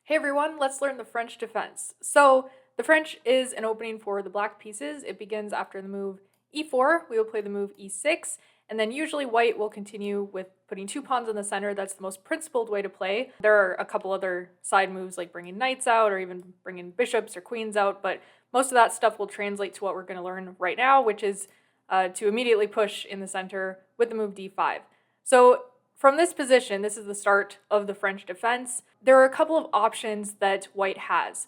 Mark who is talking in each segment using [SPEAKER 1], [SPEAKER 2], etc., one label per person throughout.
[SPEAKER 1] Hey everyone, let's learn the French defense. So, the French is an opening for the black pieces. It begins after the move e4. We will play the move e6, and then usually white will continue with putting two pawns in the center. That's the most principled way to play. There are a couple other side moves like bringing knights out or even bringing bishops or queens out, but most of that stuff will translate to what we're going to learn right now, which is to immediately push in the center with the move d5. So, from this position, this is the start of the French defense. There are a couple of options that white has.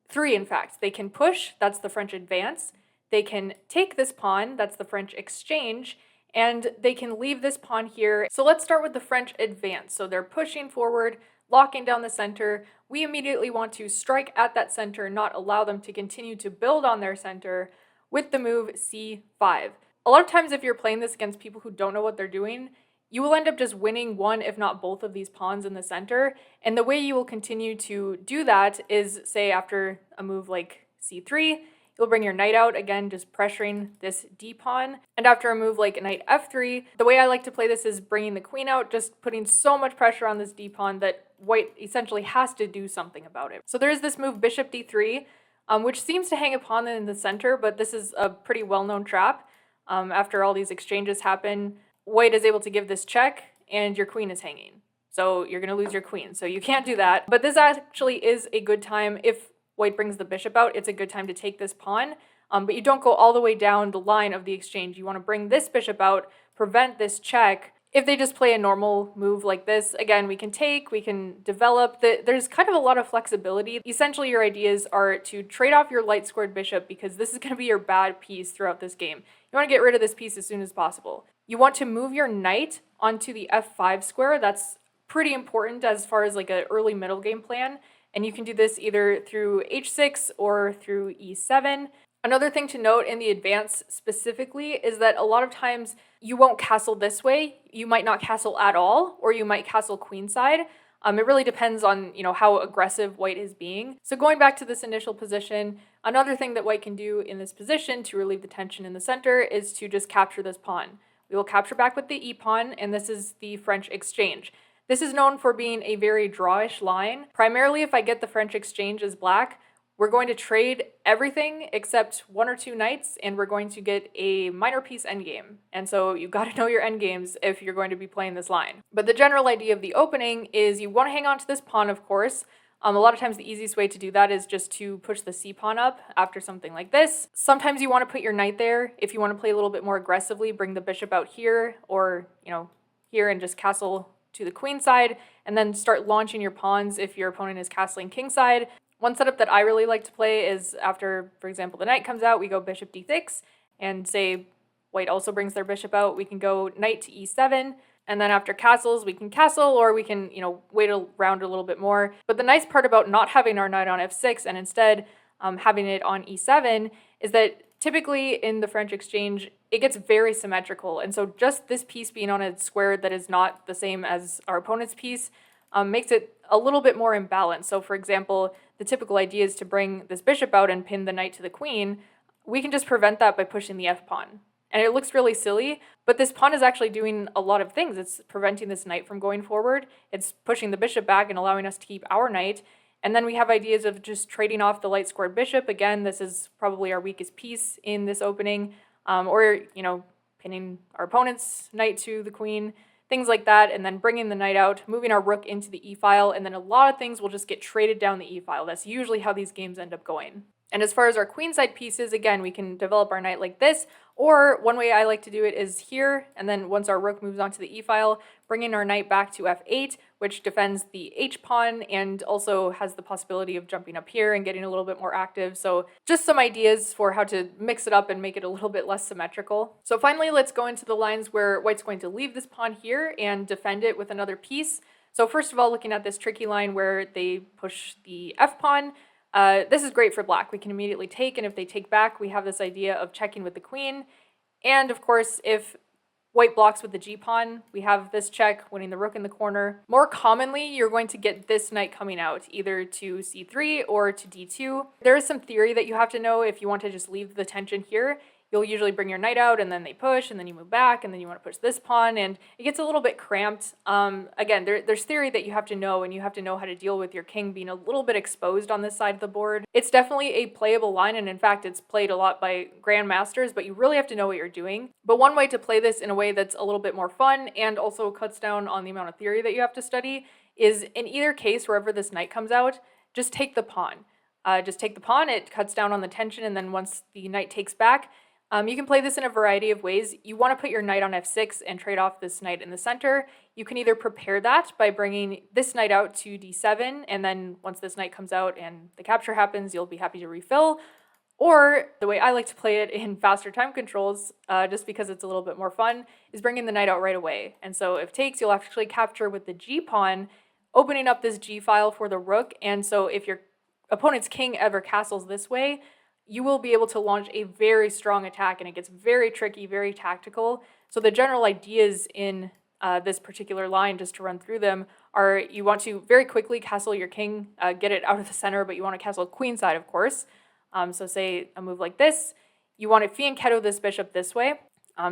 [SPEAKER 1] Three, in fact. They can push, that's the French advance. They can take this pawn, that's the French exchange. And they can leave this pawn here. So let's start with the French advance. So they're pushing forward, locking down the center. We immediately want to strike at that center, not allow them to continue to build on their center with the move c5. A lot of times if you're playing this against people who don't know what they're doing, you will end up just winning one, if not both of these pawns in the center. And the way you will continue to do that is, say, after a move like c3, you'll bring your knight out, again, just pressuring this d-pawn. And after a move like knight f3, the way I like to play this is bringing the queen out, just putting so much pressure on this d-pawn that white essentially has to do something about it. So there is this move bishop d3, which seems to hang a pawn in the center, but this is a pretty well-known trap. After all these exchanges happen, white is able to give this check, and your queen is hanging. So you're going to lose your queen, so you can't do that. But this actually is a good time. If white brings the bishop out, it's a good time to take this pawn. But you don't go all the way down the line of the exchange. You want to bring this bishop out, prevent this check. If they just play a normal move like this, again, we can take, we can develop. There's kind of a lot of flexibility. Essentially, your ideas are to trade off your light squared bishop because this is going to be your bad piece throughout this game. You want to get rid of this piece as soon as possible. You want to move your knight onto the f5 square. That's pretty important as far as like an early middle game plan. And you can do this either through h6 or through e7. Another thing to note in the advance specifically is that a lot of times you won't castle this way. You might not castle at all, or you might castle queenside. It really depends on, how aggressive white is being. So going back to this initial position, another thing that white can do in this position to relieve the tension in the center is to just capture this pawn. We will capture back with the e-pawn, and this is the French exchange. This is known for being a very drawish line. Primarily, if I get the French exchange as black, we're going to trade everything except one or two knights, and we're going to get a minor piece endgame. And so you got to know your endgames if you're going to be playing this line. But the general idea of the opening is you want to hang on to this pawn, of course. A lot of times the easiest way to do that is just to push the c-pawn up after something like this. Sometimes you want to put your knight there. If you want to play a little bit more aggressively, bring the bishop out here or, here and just castle to the queen side and then start launching your pawns if your opponent is castling king side. One setup that I really like to play is after, for example, the knight comes out, we go bishop d6 and say white also brings their bishop out. We can go knight to e7. And then after castles, we can castle or we can, wait around a little bit more. But the nice part about not having our knight on f6 and instead having it on e7 is that typically in the French exchange, it gets very symmetrical. And so just this piece being on a square that is not the same as our opponent's piece makes it a little bit more imbalanced. So for example, the typical idea is to bring this bishop out and pin the knight to the queen. We can just prevent that by pushing the f-pawn. And it looks really silly, but this pawn is actually doing a lot of things. It's preventing this knight from going forward. It's pushing the bishop back and allowing us to keep our knight. And then we have ideas of just trading off the light squared bishop. Again, this is probably our weakest piece in this opening. Or, pinning our opponent's knight to the queen, things like that, and then bringing the knight out, moving our rook into the e-file, and then a lot of things will just get traded down the e-file. That's usually how these games end up going. And as far as our queenside pieces, again, we can develop our knight like this, or one way I like to do it is here, and then once our rook moves onto the e-file, bringing our knight back to f8, which defends the h-pawn and also has the possibility of jumping up here and getting a little bit more active. So just some ideas for how to mix it up and make it a little bit less symmetrical. So finally, let's go into the lines where white's going to leave this pawn here and defend it with another piece. So first of all, looking at this tricky line where they push the f-pawn, this is great for black. We can immediately take, and if they take back, we have this idea of checking with the queen. And of course, if white blocks with the g-pawn, we have this check, winning the rook in the corner. More commonly, you're going to get this knight coming out, either to c3 or to d2. There is some theory that you have to know if you want to just leave the tension here. you'll usually bring your knight out and then they push and then you move back and then you want to push this pawn, and it gets a little bit cramped. Again, there's theory that you have to know, and you have to know how to deal with your king being a little bit exposed on this side of the board. It's definitely a playable line, and in fact it's played a lot by grandmasters, but you really have to know what you're doing. But one way to play this in a way that's a little bit more fun and also cuts down on the amount of theory that you have to study is, in either case, wherever this knight comes out, just take the pawn. Just take the pawn, it cuts down on the tension, and then once the knight takes back, you can play this in a variety of ways. You want to put your knight on f6 and trade off this knight in the center. You can either prepare that by bringing this knight out to d7, and then once this knight comes out and the capture happens, you'll be happy to refill. Or the way I like to play it in faster time controls, just because it's a little bit more fun, is bringing the knight out right away. And so if takes, you'll actually capture with the g-pawn, opening up this g-file for the rook, and so if your opponent's king ever castles this way, you will be able to launch a very strong attack, and it gets very tricky, very tactical. So the general ideas in this particular line, just to run through them, are you want to very quickly castle your king, get it out of the center, but you want to castle queenside, of course. So say a move like this, you want to fianchetto this bishop this way.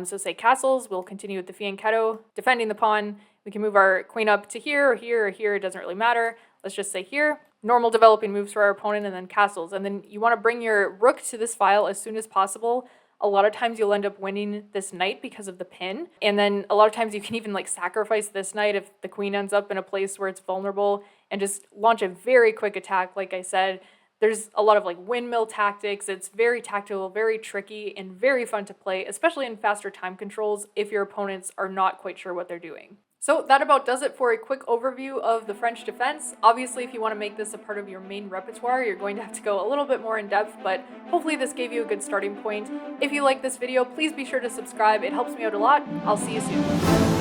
[SPEAKER 1] So say castles, we'll continue with the fianchetto, defending the pawn. We can move our queen up to here or here or here, it doesn't really matter. Let's just say here. Normal developing moves for our opponent, and then castles. And then you want to bring your rook to this file as soon as possible. A lot of times you'll end up winning this knight because of the pin. And then a lot of times you can even like sacrifice this knight if the queen ends up in a place where it's vulnerable, and just launch a very quick attack. Like I said, there's a lot of like windmill tactics. It's very tactical, very tricky, and very fun to play, especially in faster time controls if your opponents are not quite sure what they're doing. So that about does it for a quick overview of the French defense. Obviously, if you want to make this a part of your main repertoire, you're going to have to go a little bit more in depth, but hopefully this gave you a good starting point. If you like this video, please be sure to subscribe. It helps me out a lot. I'll see you soon.